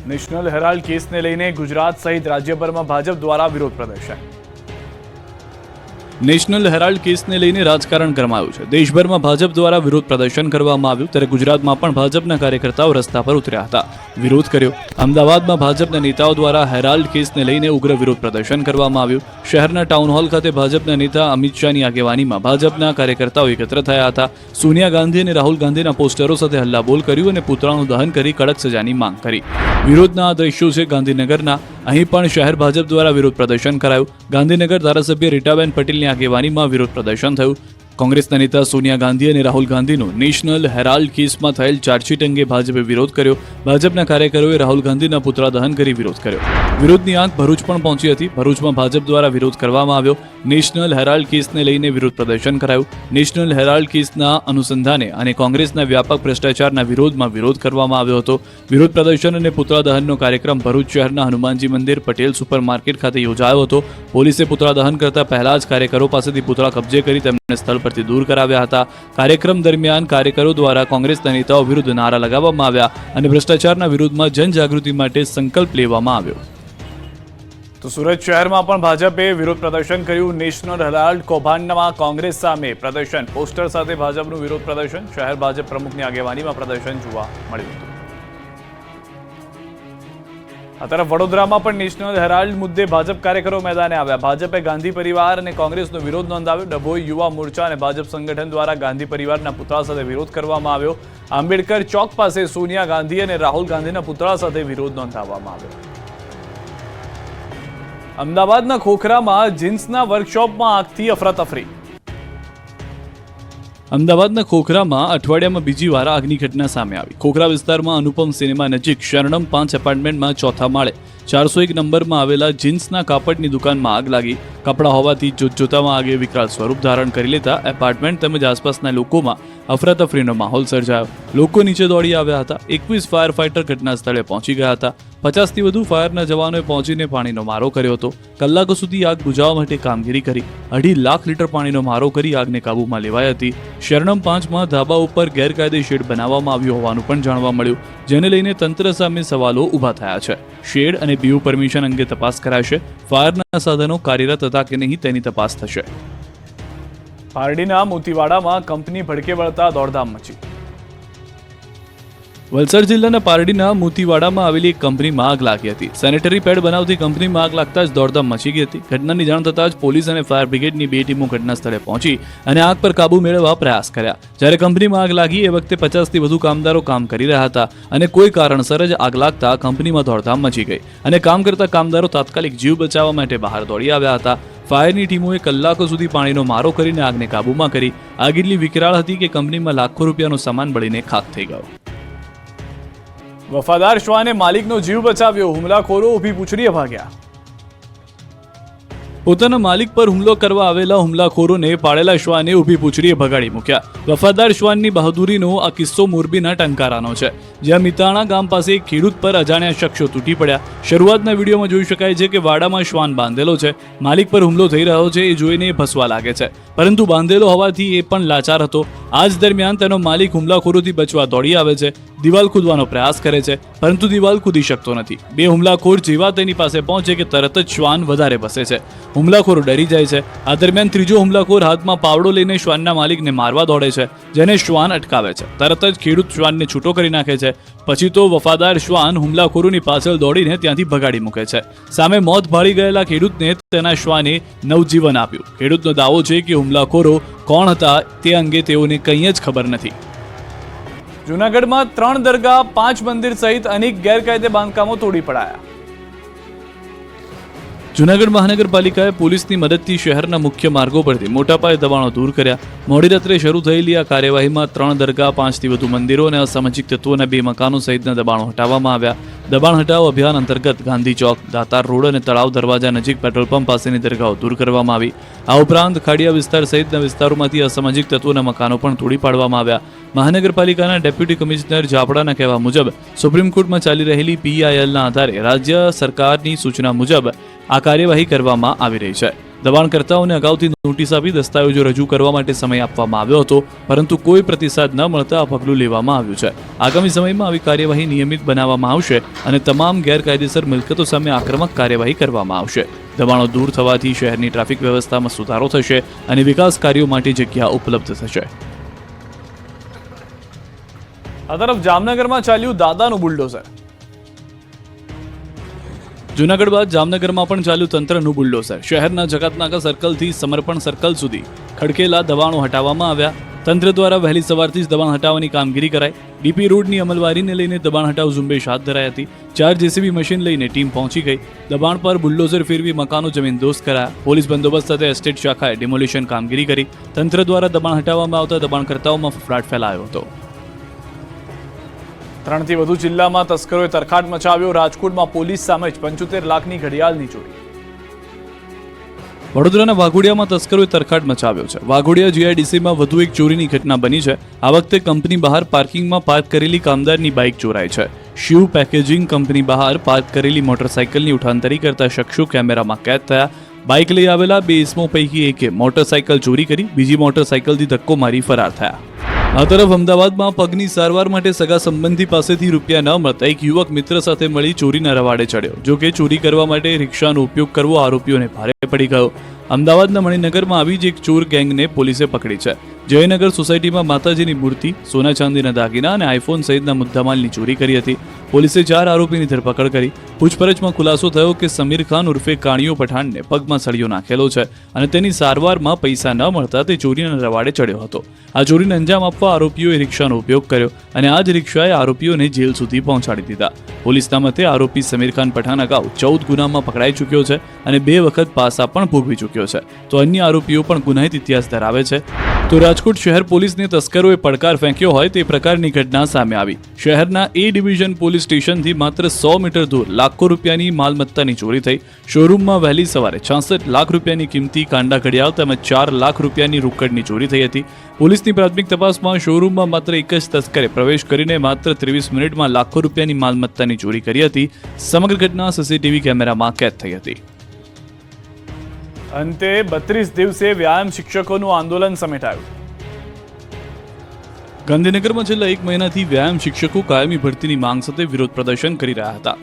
National Herald કેસને લઈને ગુજરાત સહિત રાજ્યભરમાં ભાજપ દ્વારા વિરોધ પ્રદર્શન. નેશનલ હેરાલ્ડ કેસને લઈને રાજકારણ ગરમાયું છે. દેશભરમાં ભાજપ દ્વારા વિરોધ પ્રદર્શન કરવામાં આવ્યું, ત્યારે ગુજરાતમાં પણ ભાજપના કાર્યકર્તાઓ રસ્તા પર ઉતર્યા હતા, વિરોધ કર્યો. અમદાવાદમાં ભાજપના નેતાઓ દ્વારા હેરાલ્ડ કેસને લઈને ઉગ્ર વિરોધ પ્રદર્શન કરવામાં આવ્યું. શહેરના ટાઉન હોલ ખાતે ભાજપના નેતા અમિત શાહની આગેવાનીમાં ભાજપના કાર્યકર્તાઓ એકત્ર થયા હતા. સોનિયા ગાંધી અને રાહુલ ગાંધીના પોસ્ટરો સાથે હલ્લાબોલ કર્યું અને પૂતળાનું દહન કરી કડક સજાની માંગ કરી. વિરોધના આ દ્રશ્યો છે ગાંધીનગરના. અહીં પણ શહેર ભાજપ દ્વારા વિરોધ પ્રદર્શન કરાયું. ગાંધીનગર ધારાસભ્ય રીટાબેન પટેલની આગેવાનીમાં વિરોધ પ્રદર્શન થયું. કોંગ્રેસના નેતા સોનિયા ગાંધી અને રાહુલ ગાંધીનો નેશનલ હેરાલ્ડ કેસમાં થયેલ ચાર્જશીટ અંગે ભાજપે વિરોધ કર્યો. ભાજપના કાર્યકરોએ રાહુલ ગાંધીના પુતળા દહન કરી વિરોધ કર્યો. વિરોધની આંખ ભરૂચ પણ પહોંચી હતી. ભરૂચમાં ભાજપ દ્વારા વિરોધ કરવામાં આવ્યો. નેશનલ હેરાલ્ડ કેસને લઈને વિરોધ પ્રદર્શન કરાયું. નેશનલ હેરાલ્ડ કેસના અનુસંધાને અને કોંગ્રેસના વ્યાપક ભ્રષ્ટાચારના વિરોધમાં વિરોધ કરવામાં આવ્યો હતો. વિરોધ પ્રદર્શન અને પુતળા દહનનો કાર્યક્રમ ભરૂચ શહેરના હનુમાનજી મંદિર, પટેલ સુપર માર્કેટ ખાતે યોજાયો હતો. પોલીસે પુતળા દહન કરતા પહેલા જ કાર્યકરો પાસેથી પુતળા કબજે કરી તેમને સ્થળ પરથી દૂર કરાવ્યા હતા. કાર્યક્રમ દરમિયાન કાર્યકરો દ્વારા કોંગ્રેસના નેતાઓ વિરુદ્ધ નારા લગાવવામાં આવ્યા અને ભ્રષ્ટાચારના વિરુદ્ધમાં જનજાગૃતિ માટે સંકલ્પ લેવામાં આવ્યો. તો સુરત શહેરમાં પણ ભાજપે વિરોધ પ્રદર્શન કર્યું. નેશનલ હેરાલ્ડ કૌભાંડમાં કોંગ્રેસ સામે પ્રદર્શન, પોસ્ટર સાથે ભાજપનું વિરોધ પ્રદર્શન. શહેર ભાજપ પ્રમુખની આગેવાનીમાં પ્રદર્શન જોવા મળ્યું હતું. આ તરફ વડોદરામાં પણ નેશનલ હેરાલ્ડ મુદ્દે ભાજપ કાર્યકરો મેદાને આવ્યા. ભાજપે ગાંધી પરિવાર અને કોંગ્રેસનો વિરોધ નોંધાવ્યો. ડભોઈ યુવા મોરચા અને ભાજપ સંગઠન દ્વારા ગાંધી પરિવારના પુતળા સાથે વિરોધ કરવામાં આવ્યો. આંબેડકર ચોક પાસે સોનિયા ગાંધી અને રાહુલ ગાંધીના પુતળા સાથે વિરોધ નોંધાવવામાં આવ્યો. અમદાવાદના ખોખરામાં જીન્સના વર્કશોપમાં આગથી અફરાતફરી. અમદાવાદના ખોખરામાં અઠવાડિયામાં બીજી વાર આગની ઘટના સામે આવી. ખોખરા વિસ્તારમાં અનુપમ સિનેમા નજીક શરણમ 5 એપાર્ટમેન્ટમાં ચોથા માળે 401 નંબરમાં આવેલા જીન્સના કાપડની દુકાનમાં આગ લાગી. કપડા હોવાથી જોતજોતામાં આગે વિકરાળ સ્વરૂપ ધારણ કરી લેતા એપાર્ટમેન્ટ તેમજ આસપાસના લોકોમાં અફરાતફરીનો માહોલ સર્જાયો. લોકો નીચે દોડી આવ્યા હતા. 21 ફાયર ફાઇટર ઘટના સ્થળે પહોંચી ગયા હતા. 50થી વધુ ફાયરના જવાનોએ પહોંચીને પાણીનો મારો કર્યો હતો. કલાકો સુધી આગ બુઝાવવા માટે કામગીરી કરી. 2.5 લાખ લીટર પાણીનો મારો કરી આગને કાબૂમાં લેવાઈ હતી. શરણમ 5માં ધાબા ઉપર ગેરકાયદે શેડ બનાવવામાં આવ્યું હોવાનું પણ જાણવા મળ્યું, જેને લઈને તંત્ર સામે સવાલો ઊભા થયા છે. શેડ અને બીયુ પરમિશન અંગે તપાસ કરાશે. ફાયરના સાધનો કાર્યરત હતા કે નહીં તેની તપાસ થશે. પારડીના મોતીવાડામાં કંપની ભડકે વળતા દોડધામ મચી. વલસાડ જિલ્લાના પારડીના મોતીવાડામાં આવેલી એક કંપનીમાં આગ લાગી હતી. સેનેટરી પેડ બનાવતી કંપનીમાં આગ લાગતા જ દોડધામ મચી ગઈ હતી. ઘટનાની જાણ થતાં જ પોલીસ અને ફાયર બ્રિગેડની 2 ટીમો ઘટના સ્થળે પહોંચી અને આગ પર કાબુ મેળવવા પ્રયાસ કર્યા. જ્યારે કંપનીમાં આગ લાગી એ વખતે 50થી વધુ કામદારો કામ કરી રહ્યા હતા અને કોઈ કારણસર જ આગ લાગતા કંપનીમાં દોડધામ મચી ગઈ અને કામ કરતા કામદારો તાત્કાલિક જીવ બચાવવા માટે બહાર દોડી આવ્યા હતા. ફાયરની ટીમોએ કલાકો સુધી પાણીનો મારો કરીને આગને કાબૂમાં કરી. આગ એટલી વિકરાળ હતી કે કંપનીમાં લાખો રૂપિયાનો સામાન બળીને ખાખ થઈ ગયો. વફાદાર શ્વાને માલિકનો જીવ બચાવ્યો. હુમલાખોરો ઊભી પૂંછડીએ ભાગ્યા. પોતાના માલિક પર હુમલો કરવા આવેલા હુમલાખોરોને પાળેલા શ્વાને ઊભી પૂંછડીએ ભગાડી મૂક્યા. વફાદાર શ્વાનની બહાદુરીનો આ કિસ્સો મોરબીના ટંકારાનો છે, જ્યાં મિતાણા ગામ પાસે એક ખેડૂત પર અજાણ્યા શખ્સો તૂટી પડ્યા. શરૂઆતના વિડીયોમાં જોઈ શકાય છે કે વાડામાં શ્વાન બાંધેલો છે. માલિક પર હુમલો થઈ રહ્યો છે એ જોઈને ભસવા લાગે છે, પરંતુ બાંધેલો હોવાથી એ પણ લાચાર હતો. આ જ દરમિયાન તેનો માલિક હુમલાખોરોથી બચવા દોડી આવે છે. દિવાલ કૂદવાનો પ્રયાસ કરે છે, પરંતુ દિવાલ કૂદી શકતો નથી. 2 હુમલાખોર જેવા તેની પાસે પહોંચે કે તરત જ શ્વાન વધારે ભસે છે. હુમલાખોરો ડરી જાય છે. આ દરમિયાન ત્રીજો હુમલાખોર હાથમાં પાવડો લઈને શ્વાનના માલિકને મારવા દોડે છે, જેને શ્વાન અટકાવે છે. તરત જ ખેડૂત શ્વાનને છૂટો કરી નાખે છે. પછી તો વફાદાર શ્વાન હુમલાખોરોની પાછળ દોડીને ત્યાંથી ભગાડી મૂકે છે. સામે મોત ભાળી ગયેલા ખેડૂતને તેના શ્વાને નવજીવન આપ્યું. ખેડૂતનો દાવો છે કે હુમલાખોરો કોણ હતા તે અંગે તેઓને કંઈ જ ખબર નથી. જૂનાગઢમાં 3 દરગાહ, 5 મંદિર સહિત અનેક ગેરકાયદે બાંધકામો તોડી પડાયા. જૂનાગઢ મહાનગરપાલિકાએ પોલીસની મદદથી શહેરના મુખ્ય માર્ગો પરથી મોટા પાયે દબાણો દૂર કર્યા. મોડી રાત્રે શરૂ થયેલી આ કાર્યવાહીમાં 3 દરગાહ, 5થી વધુ મંદિરો અને અસામાજિક તત્વોના 2 મકાનો સહિતના દબાણો હટાવવામાં આવ્યા. દબાણ હટાવ અભિયાન અંતર્ગત ગાંધી ચોક, દાતાર રોડ અને તળાવ દરવાજા નજીક પેટ્રોલ પંપ પાસેની દરગાહો દૂર કરવામાં આવી. આ ઉપરાંત ખાડિયા વિસ્તાર સહિતના વિસ્તારોમાંથી અસામાજિક તત્વોના મકાનો પણ તોડી પાડવામાં આવ્યા. મહાનગરપાલિકાના ડેપ્યુટી કમિશનર જાપડાના કહેવા મુજબ સુપ્રીમ કોર્ટમાં ચાલી રહેલી PILના આધારે રાજ્ય સરકારની સૂચના મુજબ આ કાર્યવાહી કરવામાં આવી રહી છે. દબાણકર્તાઓને અગાઉથી નોટિસ આપી દસ્તાવેજો રજૂ કરવા માટે સમય આપવામાં આવ્યો હતો, પરંતુ કોઈ પ્રતિસાદ ન મળતા આ પગલું લેવામાં આવ્યું છે. આગામી સમયમાં આવી કાર્યવાહી નિયમિત બનાવવામાં આવશે અને તમામ ગેરકાયદેસર મિલકતો સામે આક્રમક કાર્યવાહી કરવામાં આવશે. દબાણો દૂર થવાથી શહેરની ટ્રાફિક વ્યવસ્થામાં સુધારો થશે અને વિકાસ કાર્યો માટે જગ્યા ઉપલબ્ધ થશે. આ તરફ જામનગરમાં ચાલ્યું દાદાનું બુલડોઝર. જૂનાગઢ બાદ જામનગરમાં પણ ચાલ્યું તંત્રનું બુલડોઝર. શહેરના જકાતનાકા સર્કલથી સમર્પણ સર્કલ સુધી ખડકેલા દબાણો હટાવવામાં આવ્યા. તંત્ર દ્વારા વહેલી સવારથી જ દબાણ હટાવવાની કામગીરી કરાઈ. ડીપી રોડની અમલવારીને લઈને દબાણ હટાવ ઝુંબેશ હાથ ધરાઈ હતી. 4 જેસીબી મશીન લઈને ટીમ પહોંચી ગઈ. દબાણ પર બુલડોઝર ફેરવી મકાનો જમીનદોસ્ત કરાયા. પોલીસ બંદોબસ્ત સાથે એસ્ટેટ શાખાએ ડિમોલિશન કામગીરી કરી. તંત્ર દ્વારા દબાણ હટાવવામાં આવતા દબાણકર્તાઓમાં ફફડાટ ફેલાયો હતો. 3 થી વધુ જિલ્લામાં તસ્કરોએ તરખાટ મચાવ્યો. રાજકોટમાં પોલીસ સામે જ 75 લાખની ઘડિયાળની ચોરી. વડોદરાના વાઘોડિયામાં તસ્કરોએ તરખાટ મચાવ્યો છે. વાઘોડિયા જીઆઈડીસીમાં વધુ એક ચોરીની ઘટના બની છે. આ વખતે કંપની બહાર પાર્કિંગમાં પાર્ક કરેલી કામદારની બાઇક ચોરાઈ છે. શિવ પેકેજિંગ કંપની બહાર પાર્ક કરેલી મોટરસાઇકલની ઉઠાંતરી કરતા શખ્સો કેમેરામાં કેદ થયા. બાઇક લઈ આવેલા 2 ઇસમો પૈકી એકે મોટરસાઇકલ ચોરી કરી બીજી મોટરસાઇકલથી ધક્કો મારી ફરાર થયા. આ તરફ અમદાવાદમાં પગની સારવાર માટે સગા સંબંધી પાસેથી રૂપિયા ન મળતા એક યુવક મિત્ર સાથે મળી ચોરીના રવાડે ચડ્યો. જો કે ચોરી કરવા માટે રિક્ષાનો ઉપયોગ કરવો આરોપીઓને ભારે પડી ગયો. અમદાવાદના મણિનગરમાં આવી જ એક ચોર ગેંગને પોલીસે પકડી છે. જયનગર સોસાયટીમાં માતાજીની મૂર્તિ, સોના ચાંદીના દાગીના અને આઈફોન સહિતના મુદ્દામાલની ચોરી કરી હતી. પોલીસે 4 આરોપીની ધરપકડ કરી. પૂછપરછમાં ખુલાસો થયો કે સમીર ખાન ઉર્ફે કાણિયો પઠાણને પગમાં સળિયો નાખેલો છે અને તેની સારવારમાં પૈસા ન મળતા તે ચોરીના રવાડે ચડ્યો હતો. આ ચોરીને અંજામ આપવા આરોપીઓએ રિક્ષાનો ઉપયોગ કર્યો અને આ જ રિક્ષાએ આરોપીઓને જેલ સુધી પહોંચાડી દીધા. પોલીસના મતે આરોપી સમીર ખાન પઠાણ અગાઉ 14 ગુનામાં પકડાઈ ચૂક્યો છે અને 2 વખત પાસા પણ ભોગવી ચૂક્યો છે. તો અન્ય આરોપીઓ પણ ગુનાહિત ઇતિહાસ ધરાવે છે. તો રાજકોટ શહેર પોલીસને તસ્કરોએ પડકાર ફેંક્યો હોય તે પ્રકારની ઘટના સામે આવી. શહેરના એ ડિવિઝન પોલીસ સ્ટેશનથી માત્ર 100 મીટર દૂર લાખો રૂપિયાની માલમત્તાની ચોરી થઈ. શોરૂમમાં વહેલી સવારે 66 લાખ રૂપિયાની કિંમતી કાંડા ઘડિયાળ તેમજ 4 લાખ રૂપિયાની રોકડની ચોરી થઈ હતી. પોલીસની પ્રાથમિક તપાસમાં શોરૂમમાં માત્ર એક જ તસ્કરે પ્રવેશ કરીને માત્ર 23 મિનિટમાં લાખો રૂપિયાની માલમત્તાની ચોરી કરી હતી. સમગ્ર ઘટના સીસીટીવી કેમેરામાં કેદ થઈ હતી. અંતે 32 દિવસે વ્યાયામ શિક્ષકોનું આંદોલન સમેટાયું. ગાંધીનગરમાં છેલ્લા 1 મહિનાથી વ્યાયામ શિક્ષકો કાયમી ભરતીની માંગ સાથે વિરોધ પ્રદર્શન કરી રહ્યા હતા.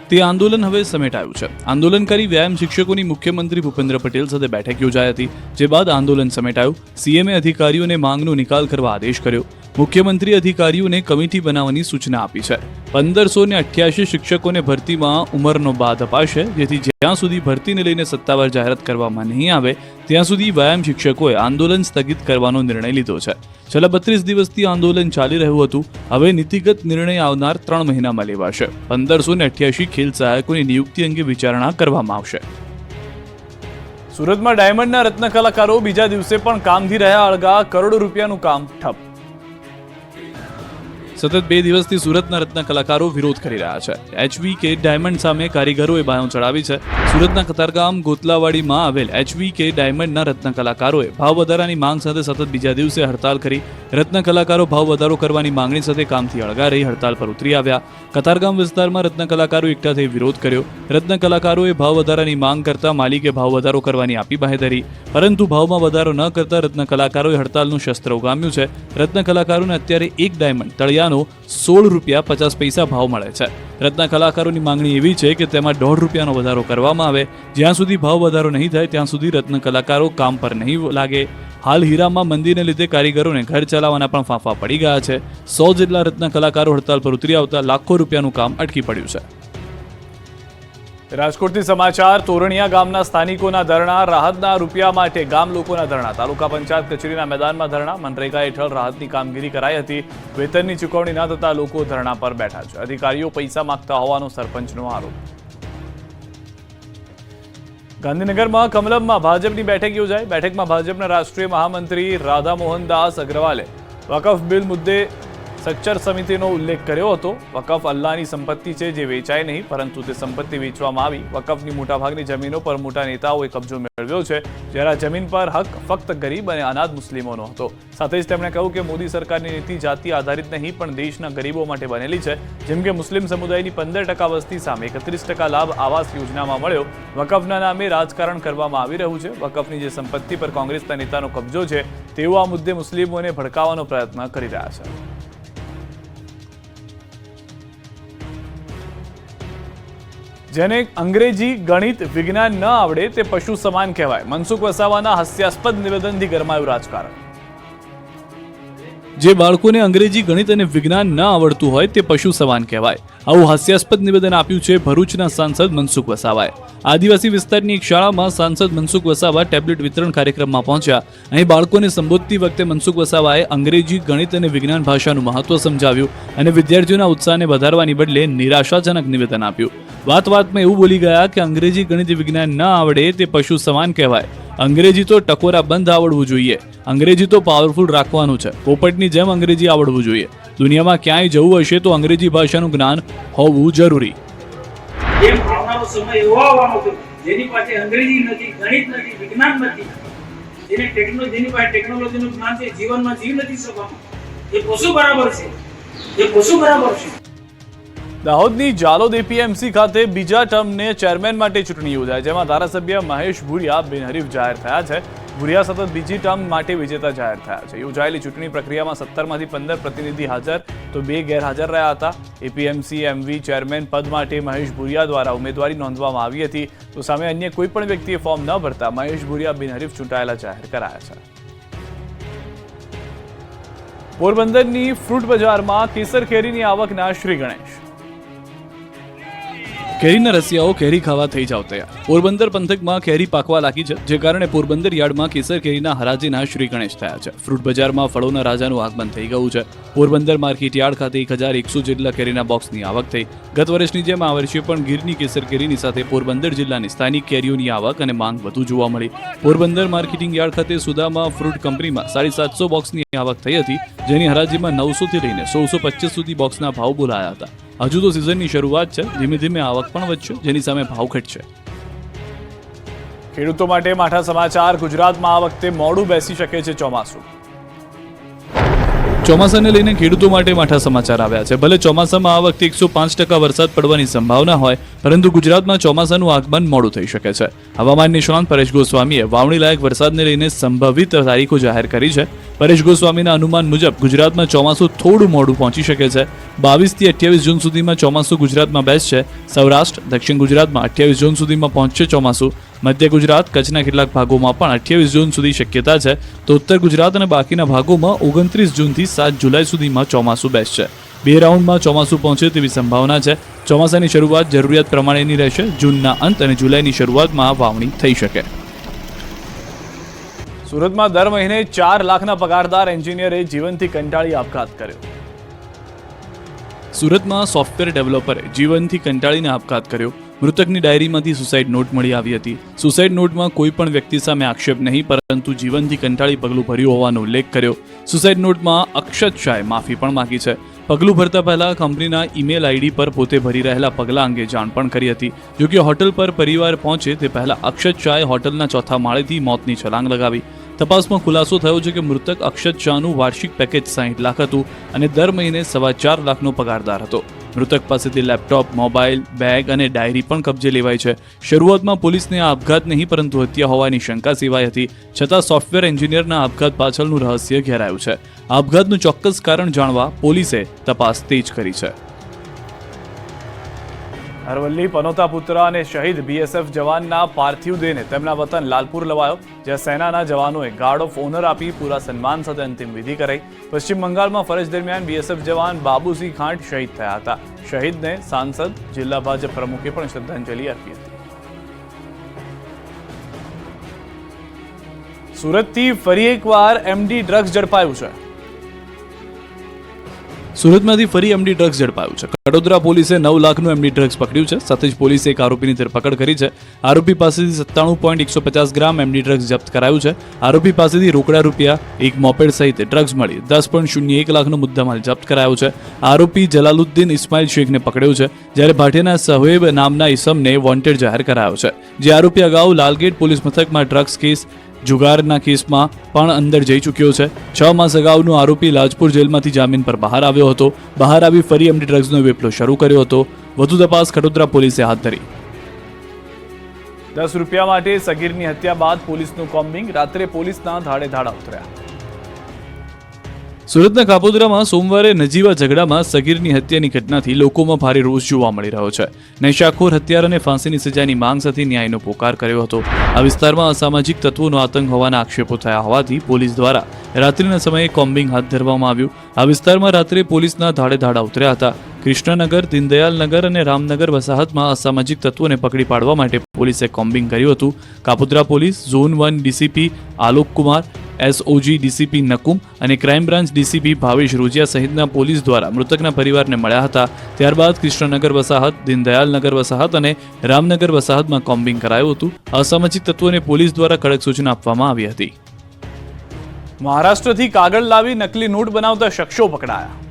તે આંદોલન હવે સમેટાયું છે. આંદોલનકારી વ્યાયામ શિક્ષકોની મુખ્યમંત્રી ભૂપેન્દ્ર પટેલ સાથે બેઠક યોજાઈ હતી. જે બાદ આંદોલન સમેટાયું. સીએમએ અધિકારીઓને માંગનો નિકાલ કરવા આદેશ કર્યો. મુખ્યમંત્રી અધિકારીઓને કમિટી બનાવવાની સૂચના આપી છે. 1588 શિક્ષકોને ભરતીમાં ઉંમરનો બાદ અપાશે, જેથી જ્યાં સુધી ભરતીને લઈને સત્તાવાર જાહેરાત કરવામાં નહીં આવે ત્યાં સુધી વ્યાયામ શિક્ષકોએ આંદોલન સ્થગિત કરવાનો નિર્ણય લીધો છે. છેલ્લા 32 દિવસથી આંદોલન ચાલી રહ્યું હતું. હવે નીતિગત નિર્ણય આવનાર 3 મહિનામાં લેવાશે. 1588 ખેલ સહાયકોની નિયુક્તિ અંગે વિચારણા કરવામાં આવશે. સુરતમાં ડાયમંડના રત્ન કલાકારો બીજા દિવસે પણ કામથી રહ્યા અળગા. કરોડો રૂપિયાનું કામ ઠપ. સતત 2 દિવસથી સુરતના રત્ન કલાકારો વિરોધ કરી રહ્યા છે. HVK ડાયમંડ સામે કારીગરોએ બાયો ચડાવી છે. સુરતના કતારગામ ગોતલાવાડીમાં આવેલ HVK ડાયમંડના રત્ન કલાકારોએ ભાવ વધારાની માંગ સાથે સતત બીજા દિવસે હડતાલ કરી. રત્ન કલાકારો ભાવ વધારો કરવાની માંગણી સાથે કામથી અળગા રહી હડતાલ પર ઉતરી આવ્યા. કતારગામ વિસ્તારમાં રત્ન કલાકારો એકઠા થઈ વિરોધ કર્યો. રત્ન કલાકારોએ ભાવ વધારાની માંગ કરતા માલિકે ભાવ વધારો કરવાની આપી બાહેધરી, પરંતુ ભાવમાં વધારો ન કરતા રત્ન કલાકારોએ હડતાલનું શસ્ત્ર ઉગામ્યું છે. રત્ન કલાકારોને અત્યારે એક ડાયમંડ તળિયાનો 16 રૂપિયા 50 પૈસા ભાવ મળે છે. રત્ન કલાકારોની માંગણી એવી છે કે તેમાં 1.5 રૂપિયાનો વધારો કરવામાં આવે. જ્યાં સુધી ભાવ વધારો નહીં થાય ત્યાં સુધી રત્ન કલાકારો કામ પર નહીં લાગે. હાલ હીરામાં મંદીને લીધે કારીગરોને ઘર ચલાવવાના પણ ફાંફા પડી ગયા છે. 100 જેટલા રત્ન કલાકારો હડતાલ પર ઉતરી આવતા લાખો રૂપિયાનું કામ અટકી પડ્યું છે. રાજકોટથી સમાચાર. તોરણિયા ગામના સ્થાનિકોના ધરણા. રાહતના રૂપિયા માટે ગામ લોકોના ધરણા. તાલુકા પંચાયત કચેરીના મેદાનમાં ધરણા. મનરેગા હેઠળ રાહતની કામગીરી કરાઈ હતી. વેતનની ચૂકવણી ન થતા લોકો ધરણા પર બેઠા છે. અધિકારીઓ પૈસા માંગતા હોવાનો સરપંચનો આરોપ. ગાંધીનગરમાં કમલમમાં ભાજપની બેઠક યોજાઈ. બેઠકમાં ભાજપના રાષ્ટ્રીય મહામંત્રી રાધામોહન દાસ અગ્રવાલે વકફ બિલ મુદ્દે સચ્ચર સમિતિનો ઉલ્લેખ કર્યો હતો. વકફ અલ્લાહની સંપત્તિ છે જે વેચાય નહીં, પરંતુ તે સંપત્તિ વેચવામાં આવી. વકફની મોટાભાગની જમીનો પર મોટા નેતાઓએ કબજો મેળવ્યો છે, જ્યારે આ જમીન પર હક ફક્ત ગરીબ અને અનાથ મુસ્લિમોનો હતો. સાથે જ તેમણે કહ્યું કે મોદી સરકારની નીતિ જાતિ આધારિત નહીં પણ દેશના ગરીબો માટે બનેલી છે. જેમ કે મુસ્લિમ સમુદાયની 15% વસ્તી સામે 31% લાભ આવાસ યોજનામાં મળ્યો. વકફના નામે રાજકારણ કરવામાં આવી રહ્યું છે. વકફની જે સંપત્તિ પર કોંગ્રેસના નેતાનો કબજો છે, તેઓ આ મુદ્દે મુસ્લિમોને ભડકાવવાનો પ્રયત્ન કરી રહ્યા છે. જેને અંગ્રેજી, ગણિત, વિજ્ઞાન ન આવડે તે પશુ સમાન કહેવાય. મનસુખ વસાવાના હાસ્યાસ્પદ નિવેદનથી ગરમાયું રાજકારણ. જે બાળકોને અંગ્રેજી, ગણિત અને વિજ્ઞાન ન આવડતું હોય તે પશુ સમાન કહેવાય. આવું હાસ્યાસ્પદ નિવેદન આપ્યું છે ભરૂચના સાંસદ મનસુખ વસાવાએ. આદિવાસી વિસ્તારની એક શાળામાં સાંસદ મનસુખ વસાવા ટેબ્લેટ વિતરણ કાર્યક્રમમાં પહોંચ્યા. અહીં બાળકોને સંબોધતી વખતે મનસુખ વસાવાએ અંગ્રેજી, ગણિત અને વિજ્ઞાન ભાષાનું મહત્વ સમજાવ્યું અને વિદ્યાર્થીઓના ઉત્સાહને વધારવાની બદલે નિરાશાજનક નિવેદન આપ્યું. વાતમાં એવું બોલી ગયા કે અંગ્રેજી, ગણિત, વિજ્ઞાન ન આવડે તે પશુ સમાન કહેવાય. અંગ્રેજી તો ટકોરા બંધ આવડવું જોઈએ. અંગ્રેજી તો પાવરફુલ રાખવાનું છે. પોપટની જેમ અંગ્રેજી આવડવું જોઈએ. દુનિયામાં ક્યાંય જવું હશે તો અંગ્રેજી ભાષાનું જ્ઞાન હોવું જરૂરી. એમ આવનારો સમય એવો આવવાનો છે જેની પાસે અંગ્રેજી નથી, ગણિત નથી, વિજ્ઞાન નથી, જેની પાસે ટેકનોલોજીનું જ્ઞાન છે, જીવનમાં જીવ નથી શકવાનો. એ પશુ બરાબર છે. એ પશુ બરાબર છે. દાહોદની જાલોદ એપીએમસી ખાતે બીજા ટર્મને ચેરમેન માટે ચૂંટણી યોજાય, જેમાં ધારાસભ્ય મહેશ ભુરિયા બિનહરીફ જાહેર થયા છે. ભુરિયા સતત બીજી ટર્મ માટે વિજેતા જાહેર થયા છે. યોજાયેલી ચૂંટણી પ્રક્રિયામાં 17માંથી 15 પ્રતિનિધિ હાજર તો 2 ગેરહાજર રહ્યા હતા. એપીએમસી એમવી ચેરમેન પદ માટે મહેશ ભુરિયા દ્વારા ઉમેદવારી નોંધવામાં આવી હતી, તો સામે અન્ય કોઈ પણ વ્યક્તિએ ફોર્મ ન ભરતા મહેશ ભુરિયા બિનહરીફ ચૂંટાયેલા જાહેર કરાયા છે. પોરબંદરની ફ્રૂટ બજારમાં કેસર કેરીની આવકના શ્રી ગણેશ. કેરીના રસિયાઓ કેરી ખાવા થઈ જાવ તૈયાર. પોરબંદર પંથકમાં કેરી પાકવા લાગી છે, જે કારણે પોરબંદર યાર્ડમાં કેસર કેરીના હરાજીના શ્રી ગણેશ થયા છે. ફ્રૂટ બજારમાં ફળોના રાજાનું આગમન થઈ ગયું છે. પોરબંદર માર્કેટ યાર્ડ ખાતે 1100 જેટલા કેરીના બોક્સની આવક થઈ. ગત વર્ષની જેમ આ વર્ષે પણ ગીરની કેસર કેરીની સાથે પોરબંદર જિલ્લાની સ્થાનિક કેરીઓની આવક અને માંગ વધુ જોવા મળી. પોરબંદર માર્કેટિંગ યાર્ડ ખાતે સુદામા ફ્રૂટ કંપનીમાં 750 બોક્સની આવક થઈ હતી, જેની હરાજીમાં 900 થી લઈને 1625 સુધી બોક્સના ભાવ બોલાયા હતા. હજુ તો સિઝનની શરૂઆત છે, ધીમે ધીમે આવક પણ વધશે, જેની સામે ભાવ ઘટશે. ખેડૂતો માટે માઠા સમાચાર. ગુજરાતમાં આ વખતે મોડું બેસી શકે છે ચોમાસું. ચોમાસાને લઈને ખેડૂતો માટે માઠા સમાચાર આવ્યા છે. ભલે ચોમાસામાં આ વખતે 105% વરસાદ પડવાની સંભાવના હોય, પરંતુ ગુજરાતમાં ચોમાસાનું આગમન મોડું થઈ શકે છે. હવામાન નિષ્ણાંત પરેશ ગોસ્વામીએ વાવણી લાયક વરસાદને લઈને સંભવિત તારીખો જાહેર કરી છે. પરેશ ગોસ્વામીના અનુમાન મુજબ ગુજરાતમાં ચોમાસું થોડું મોડું પહોંચી શકે છે. 22 થી 28 જૂન સુધીમાં ચોમાસું ગુજરાતમાં બેસશે. સૌરાષ્ટ્ર, દક્ષિણ ગુજરાતમાં 28 જૂન સુધીમાં પહોંચશે ચોમાસું. મધ્ય ગુજરાત, કચ્છના કેટલાક ભાગોમાં પણ 28 જૂન સુધી શક્યતા છે, તો ઉત્તર ગુજરાત અને બાકીના ભાગોમાં 29 જૂનથી 7 જુલાઈ સુધીમાં ચોમાસું બેસશે. 2 રાઉન્ડમાં ચોમાસું પહોંચે તેવી સંભાવના છે. ચોમાસાની શરૂઆત જરૂરિયાત પ્રમાણેની રહેશે. જૂનના અંત અને જુલાઈની શરૂઆતમાં વાવણી થઈ શકે. સુરતમાં દર મહિને 4 લાખના પગારદાર એન્જિનિયરે જીવનથી કંટાળી આપઘાત કર્યો. સુરતમાં સોફ્ટવેર ડેવલપરે જીવનથી કંટાળીને આપઘાત કર્યો. મૃતકની ડાયરીમાંથી સુસાઇડ નોટ મળી આવી હતી. સુસાઇડ નોટમાં કોઈ પણ વ્યક્તિ સામે આક્ષેપ નહીં, પરંતુ જીવનથી કંટાળી પગલું ભર્યું હોવાનો ઉલ્લેખ કર્યો. સુસાઇડ નોટમાં અક્ષત શાહે માફી પણ માંગી છે. પગલું ભરતા પહેલા કંપનીના ઈમેલ આઈડી પર પોતે ભરી રહેલા પગલાં અંગે જાણ પણ કરી હતી. જોકે હોટલ પર પરિવાર પહોંચે તે પહેલા અક્ષત શાહે હોટલના ચોથા માળેથી મોતની છલાંગ લગાવી. તપાસમાં ખુલાસો થયો છે કે મૃતક અક્ષત શાહનું વાર્ષિક પેકેજ 60 લાખ હતું અને દર મહિને 4.25 લાખનો પગારદાર હતો. મૃતક પાસેથી લેપટોપ, મોબાઈલ, બેગ અને ડાયરી પણ કબજે લેવાઈ છે. શરૂઆતમાં પોલીસને આ આપઘાત નહીં પરંતુ હત્યા હોવાની શંકા સેવાઈ હતી, છતાં સોફ્ટવેર એન્જિનિયરના આપઘાત પાછળનું રહસ્ય ઘેરાયું છે. આપઘાતનું ચોક્કસ કારણ જાણવા પોલીસે તપાસ તેજ કરી છે. અરવલ્લી પનોતા પુત્ર અને શહીદ બીએસએફ જવાનના પાર્થિવ દેહને તેમના વતન લાલપુર લવાયો, જ્યાં સેનાના જવાનોએ ગાર્ડ ઓફ ઓનર આપી પૂરા સન્માન સાથે અંતિમ વિધિ કરાઈ. પશ્ચિમ બંગાળમાં ફરજ દરમિયાન બીએસએફ જવાન બાબુસિંહ ખાંટ શહીદ થયા હતા. શહીદને સાંસદ, જિલ્લા ભાજપ પ્રમુખે પણ શ્રદ્ધાંજલિ આપી હતી. સુરતથી ફરી એકવાર એમડી ડ્રગ્સ ઝડપાયું છે. સુરતમાંથી ફરી એમડી ડ્રગ્સ ઝડપાયું છે. કડોદરા પોલીસે 9 લાખનું એમડી ડ્રગ્સ પકડ્યું છે. સાથે જ પોલીસે એક આરોપીની ધરપકડ કરી છે. આરોપી પાસેથી 97.150 ગ્રામ એમડી ડ્રગ્સ જપ્ત કરાયું છે. આરોપી પાસેથી રોકડા રૂપિયા, એક મોપેડ સહિત ડ્રગ્સ મળી 10.01 લાખનો મુદ્દામાલ જપ્ત કરાયો છે. આરોપી જલાલુદ્દીન ઇસ્માઇલ શેખને પકડ્યો છે, જ્યારે ભાટિયાના સહેબ નામના ઇસમને વોન્ટેડ જાહેર કરાયો છે. જે આરોપી અગાઉ લાલગેટ પોલીસ મથકમાં ડ્રગ્સ કેસ, જુગારના કેસમાં પણ અંદર જઈ ચૂક્યો છે. 6 માસ અગાઉનો આરોપી લાજપુર જેલમાંથી જામીન પર બહાર આવ્યો હતો. બહાર આવી ફરી એમડી ડ્રગ્સનો વેપલો શરૂ કર્યો હતો. વધુ તપાસ કડોદરા પોલીસે હાથ ધરી. 10 રૂપિયા માટે સગીરની હત્યા બાદ પોલીસનું કોમ્બિંગ, રાત્રે પોલીસના ધાડે ધાડા ઉતર્યા. સુરતના કાપોદ્રામાં સોમવારે નજીવા ઝઘડામાં સગીરની હત્યાની ઘટનાથી લોકોમાં ભારે રોષ જોવા મળી રહ્યો છે. નશાખોર હત્યારાને ફાંસીની સજાની માંગ સાથે ન્યાયનો પોકાર કર્યો હતો. આ વિસ્તારમાં અસામાજિક તત્વોનો આતંક હોવાના આક્ષેપો થયા હોવાથી પોલીસ દ્વારા રાત્રિના સમયે કોમ્બિંગ હાથ ધરવામાં આવ્યું. આ વિસ્તારમાં રાત્રે પોલીસના ધાડે ધાડા ઉતર્યા હતા. કૃષ્ણનગર, દીનદયાલનગર અને રામનગર વસાહતમાં અસામાજિક તત્વોને પકડી પાડવા માટે પોલીસે કોમ્બિંગ કર્યું હતું. Kapodra police zone 1 DCP Alok Kumar, SOG DCP Nakum અને crime branch DCP Bhavesh Rojiya સહિતના પોલીસ દ્વારા મૃતકના પરિવારને મળ્યા હતા. ત્યારબાદ કૃષ્ણનગર વસાહત, દીનદયાલનગર વસાહત અને રામનગર વસાહતમાં કોમ્બિંગ કરાયું હતું. અસામાજિક તત્વોને પોલીસ દ્વારા કડક સૂચના આપવામાં આવી હતી. મહારાષ્ટ્રથી કાગળ લાવી નકલી નોટ બનાવતા શખ્સો પકડાયા.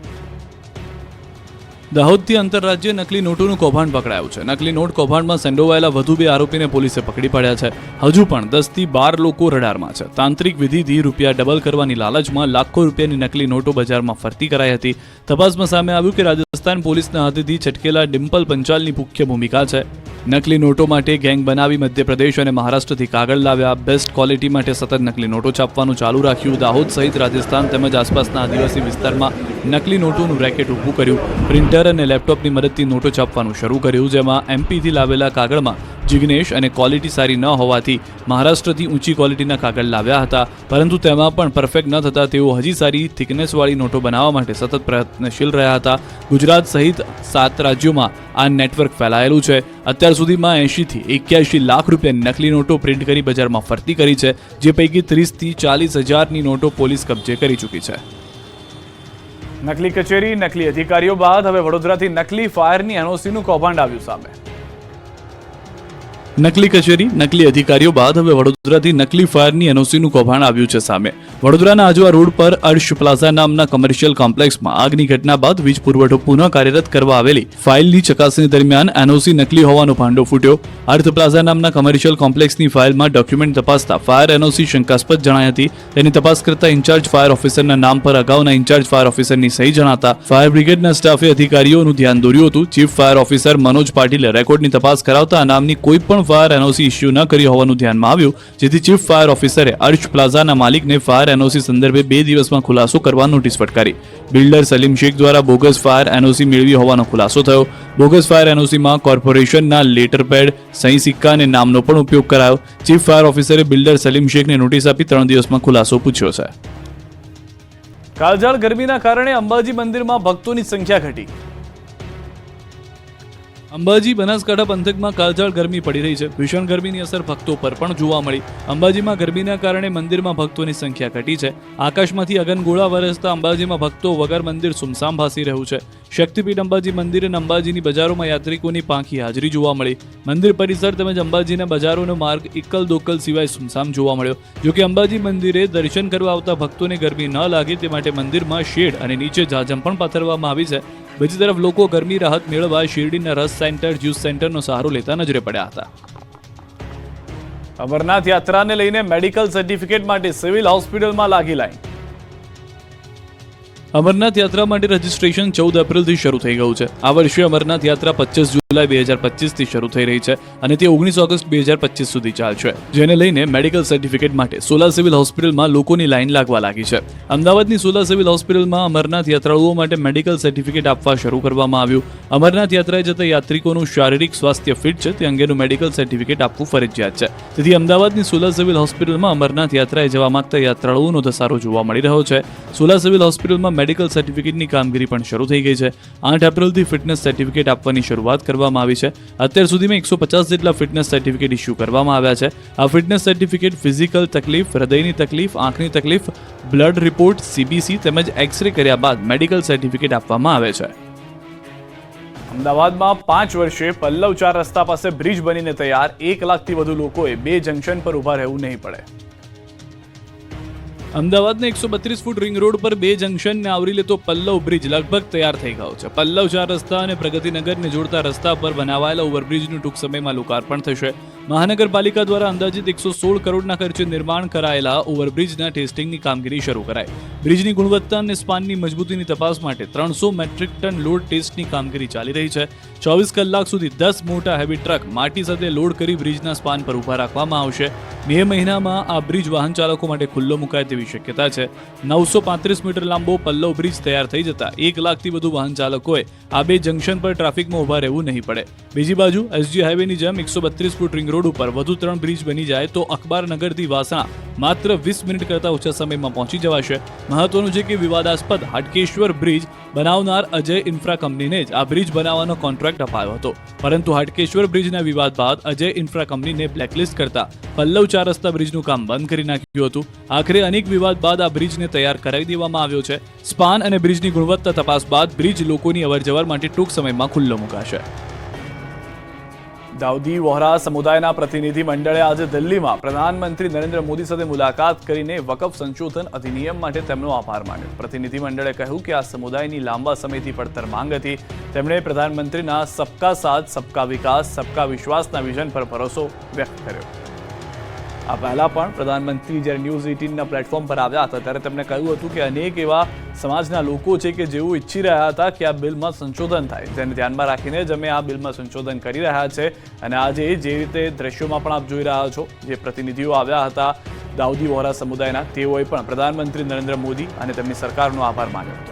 દાહોદથી આંતરરાજ્ય નકલી નોટોનું કૌભાંડ પકડાયું છે. નકલી નોટ કૌભાંડમાં સંડોવાયેલા વધુ 2 આરોપીને પોલીસે પકડી પાડ્યા છે. હજુ પણ 10 થી 12 લોકો રડારમાં છે. તાંત્રિક વિધિથી રૂપિયા ડબલ કરવાની લાલચમાં લાખો રૂપિયાની નકલી નોટો બજારમાં ફરતી કરાઈ હતી. તપાસમાં સામે આવ્યું કે રાજસ્થાન પોલીસના હાથેથી છટકેલા ડિમ્પલ પંચાલની મુખ્ય ભૂમિકા છે. નકલી નોટો માટે ગેંગ બનાવી મધ્યપ્રદેશ અને મહારાષ્ટ્રથી કાગળ લાવ્યા. બેસ્ટ ક્વોલિટી માટે સતત નકલી નોટો છાપવાનું ચાલુ રાખ્યું. દાહોદ સહિત રાજસ્થાન તેમજ આસપાસના આદિવાસી વિસ્તારમાં નકલી નોટોનું રેકેટ ઊભું કર્યું. પ્રિન્ટર અને લેપટોપની મદદથી નોટો છાપવાનું શરૂ કર્યું, જેમાં એમપીથી લાવેલા કાગળમાં જિગ્નેશ અને ક્વોલિટી સારી ન હોવાથી મહારાષ્ટ્રથી ઊંચી ક્વોલિટીના કાગળ લાવ્યા હતા. પરંતુ તેમાં પણ પરફેક્ટ ન થતા તેઓ હજી સારી થિકનેસવાળી નોટો બનાવવા માટે સતત પ્રયત્નશીલ રહ્યા હતા. ગુજરાત સહિત 7 રાજ્યોમાં આ નેટવર્ક ફેલાયેલું છે. અત્યાર સુધીમાં 80 થી 81 લાખ રૂપિયાની નકલી નોટો પ્રિન્ટ કરી બજારમાં ફરતી કરી છે, જે પૈકી 30 થી 40 હજારની નોટો પોલીસ કબજે કરી ચૂકી છે. નકલી કચેરી, નકલી અધિકારીઓ બાદ હવે વડોદરાથી નકલી ફાયરની એનઓસીનું કૌભાંડ આવ્યું સામે. નકલી કચેરી, નકલી અધિકારીઓ બાદ હવે વડોદરાથી નકલી ફાયરની એનઓસીનું કૌભાંડ આવ્યું છે સામે. વડોદરાના આજવા રોડ પર અર્શ પ્લાઝા નામના કમર્શિયલ કોમ્પ્લેક્સમાં આગની ઘટના બાદ વીજ પુરવઠો પુનઃ કાર્યરત કરવા આવેલી ફાઇલની ચકાસણી દરમિયાન એનઓસી નકલી હોવાનો ભાંડો ફૂટ્યો. અર્થ પ્લાઝા નામના કમર્શિયલ કોમ્પ્લેક્સની ફાઇલમાં ડોક્યુમેન્ટ તપાસતા ફાયર એનઓસી શંકાસ્પદ જણાઈ હતી. તેની તપાસ કરતા ઇન્ચાર્જ ફાયર ઓફિસરના નામ પર અગાઉના ઇન્ચાર્જ ફાયર ઓફિસરની સહી જણાતા ફાયર બ્રિગેડના સ્ટાફે અધિકારીઓનું ધ્યાન દોર્યું હતું. ચીફ ફાયર ઓફિસર મનોજ પાટીલે રેકોર્ડની તપાસ કરાવતા આ નામની કોઈ પણ ફાયર એનઓસી ઇસ્યુ ન કરી હોવાનું ધ્યાનમાં આવ્યું, જેથી ચીફ ફાયર ઓફિસરે અર્શ પ્લાઝાના માલિકને ફાયર એનઓસી સંદર્ભે 2 દિવસમાં ખુલાસો કરવા નોટિસ ફટકારી. બિલ્ડર સલીમ શેખ દ્વારા બોગસ ફાયર એનઓસી મેળવી હોવાનો ખુલાસો થયો. બોગસ ફાયર એનઓસીમાં કોર્પોરેશનના લેટર પેડ, સહી સિક્કા અને નામનો પણ ઉપયોગ કરાયો. ચીફ ફાયર ઓફિસરે બિલ્ડર સલીમ શેખને નોટિસ આપી 3 દિવસમાં ખુલાસો પૂછ્યો છે. કાળઝાળ ગરમીના કારણે અંબાજી મંદિરમાં ભક્તોની સંખ્યા ઘટી. અંબાજી બનાસકાંઠા પંથકમાં કાળઝાળ ગરમી પડી રહી છે. ભીષણ ગરમીની અસર ભક્તો પર પણ જોવા મળી. અંબાજીમાં ગરમીના કારણે મંદિરમાં ભક્તોની સંખ્યા ઘટી છે. આકાશમાંથી અગનગોળા વરસતા અંબાજીમાં ભક્તો વગર મંદિર સુમસામ ભાસી રહ્યું છે. શક્તિપીઠ અંબાજી મંદિર અને અંબાજીની બજારોમાં યાત્રિકોની પાંખી હાજરી જોવા મળી. મંદિર પરિસર તેમજ અંબાજીના બજારોનો માર્ગ ઇક્કલ દોકલ સિવાય સુમસામ જોવા મળ્યો. જોકે અંબાજી મંદિરે દર્શન કરવા આવતા ભક્તોને ગરમી ન લાગે તે માટે મંદિરમાં શેડ અને નીચે જાજમ પણ પાથરવામાં આવી છે. બીજી તરફ લોકો ગરમી રાહત મેળવવા શિરડીના રસ સેન્ટર, જ્યુસ સેન્ટરનો સહારો લેતા નજરે પડ્યા હતા. અમરનાથ યાત્રાને લઈને મેડિકલ સર્ટિફિકેટ માટે સિવિલ હોસ્પિટલમાં લાગી લાઈન. અમરનાથ યાત્રા માટે રજીસ્ટ્રેશન 14 એપ્રિલથી શરૂ થઈ ગયું છે. આ વર્ષે અમરનાથ યાત્રા 25 જુલાઈ 2025થી શરૂ થઈ રહી છે અને તે 19 ઓગસ્ટ 2025 સુધી ચાલશે, જેને લઈને મેડિકલ સર્ટિફિકેટ માટે સોલા સિવિલ હોસ્પિટલમાં લોકોની લાઈન લાગવા લાગી છે. અમદાવાદની સોલા સિવિલ હોસ્પિટલમાં અમરનાથ યાત્રાળુઓ માટે મેડિકલ સર્ટિફિકેટ આપવા શરૂ કરવામાં આવ્યું. અમરનાથ યાત્રાએ જતા યાત્રિકોનું શારીરિક સ્વાસ્થ્ય ફિટ છે તે અંગેનું મેડિકલ સર્ટિફિકેટ આપવું ફરજિયાત છે. તેથી અમદાવાદની સોલા સિવિલ હોસ્પિટલમાં અમરનાથ યાત્રાએ જવા માંગતા યાત્રાળુઓનો ધસારો જોવા મળી રહ્યો છે. સોલા સિવિલ હોસ્પિટલમાં મેડિકલ સર્ટિફિકેટની કામગીરી પણ શરૂ થઈ ગઈ છે. 8 એપ્રિલથી ફિટનેસ સર્ટિફિકેટ આપવાની શરૂઆત કરવામાં કરવામાં આવી છે. અત્યાર સુધીમાં 150 જેટલા ફિટનેસ સર્ટિફિકેટ ઇસ્યુ કરવામાં આવ્યા છે. આ ફિટનેસ સર્ટિફિકેટ ફિઝિકલ તકલીફ, હૃદયની તકલીફ, આંખની તકલીફ, બ્લડ રિપોર્ટ, CBC તેમજ એક્સરે કર્યા બાદ મેડિકલ સર્ટિફિકેટ આપવામાં આવે છે. અમદાવાદમાં 5 વર્ષે પલ્લવ 4 રસ્તા પાસે બ્રિજ બનીને તૈયાર. 1 લાખથી વધુ લોકોએ 2 જંકશન પર ઊભા રહેવું નહીં પડે. અમદાવાદના 132 ફૂટ રિંગ રોડ પર 2 જંકશનને આવરી લેતો પલ્લવ બ્રિજ લગભગ તૈયાર થઈ ગયો છે. પલ્લવ 4 રસ્તા અને પ્રગતિનગરને જોડતા રસ્તા પર બનાવાયેલા ઓવરબ્રિજનું ટૂંક સમયમાં લોકાર્પણ થશે. મહાનગરપાલિકા દ્વારા અંદાજિત 116 કરોડના ખર્ચે નિર્માણ કરાયેલા ઓવરબ્રિજના ટેસ્ટિંગની કામગીરી શરૂ કરાઈ. બ્રિજની ગુણવત્તા અને સ્પાનની મજબૂતીની તપાસ માટે 300 મેટ્રિક ટન લોડ ટેસ્ટની કામગીરી ચાલી રહી છે. 24 કલાક સુધી 10 મોટા હેવી ટ્રક માટી સાથે લોડ કરી બ્રિજના સ્પાન પર ઊભા રાખવામાં આવશે. મે મહિનામાં આ બ્રિજ વાહન ચાલકો માટે ખુલ્લો મુકાય તેવી શક્યતા છે. 935 મીટર લાંબો પલ્લવ બ્રિજ તૈયાર થઈ જતા 1 લાખથી વધુ વાહન ચાલકોએ આ 2 જંકશન પર ટ્રાફિકમાં ઊભા રહેવું નહીં પડે. બીજી બાજુ SG હાઈવેની જેમ 132 ફૂટ રિંગ રોડ ઉપર વધુ 3 બ્રિજ બની જાય તો અખબારનગરથી વાસણા માત્ર 20 મિનિટ કરતા ઓછા સમયમાં પહોંચી જવાશે. મહત્વનું છે કે વિવાદાસ્પદ હાટકેશ્વર બ્રિજ બનાવનાર અજય ઇન્ફ્રા કંપનીને જ આ બ્રિજ બનાવવાનો કોન્ટ્રાક્ટ અપાયો હતો, પરંતુ હાટકેશ્વર બ્રિજના વિવાદ બાદ અજય ઇન્ફ્રા કંપનીને બ્લેકલિસ્ટ કરતા પલ્લવ 4 રસ્તા બ્રિજનું કામ બંધ કરી નાખ્યું હતું. આખરે અનેક વિવાદ બાદ આ બ્રિજને તૈયાર કરાવી દેવામાં આવ્યો છે. સ્પાન અને બ્રિજની ગુણવત્તા તપાસ બાદ બ્રિજ લોકોની અવરજવર માટે ટૂંક સમયમાં ખુલ્લો મુકાશે. દાઉદી વોહરા સમુદાયના પ્રતિનિધિ મંડળે આજે દિલ્હીમાં પ્રધાનમંત્રી નરેન્દ્ર મોદી સાથે મુલાકાત કરીને વકફ સંશોધન અધિનિયમ માટે તેમનો આભાર માન્યો. પ્રતિનિધિ મંડળે કહ્યું કે આ સમુદાયની લાંબા સમયથી પડતર માંગ હતી. તેમણે પ્રધાનમંત્રીના સબકા સાથ, સબકા વિકાસ, સબકા વિશ્વાસના વિઝન પર ભરોસો વ્યક્ત કર્યો. આ પહેલા પણ પ્રધાનમંત્રી જ્યારે ન્યૂઝ 18ના પ્લેટફોર્મ પર આવ્યા હતા ત્યારે તેમણે કહ્યું હતું કે અનેક એવા સમાજના લોકો છે કે જેઓ ઈચ્છી રહ્યા હતા કે આ બિલમાં સંશોધન થાય, જેને ધ્યાનમાં રાખીને જ અમે આ બિલમાં સંશોધન કરી રહ્યા છે. અને આજે જે રીતે દ્રશ્યોમાં પણ આપ જોઈ રહ્યા છો, જે પ્રતિનિધિઓ આવ્યા હતા દાઉદી વોહરા સમુદાયના, તેઓએ પણ પ્રધાનમંત્રી નરેન્દ્ર મોદી અને તેમની સરકારનો આભાર માન્યો હતો.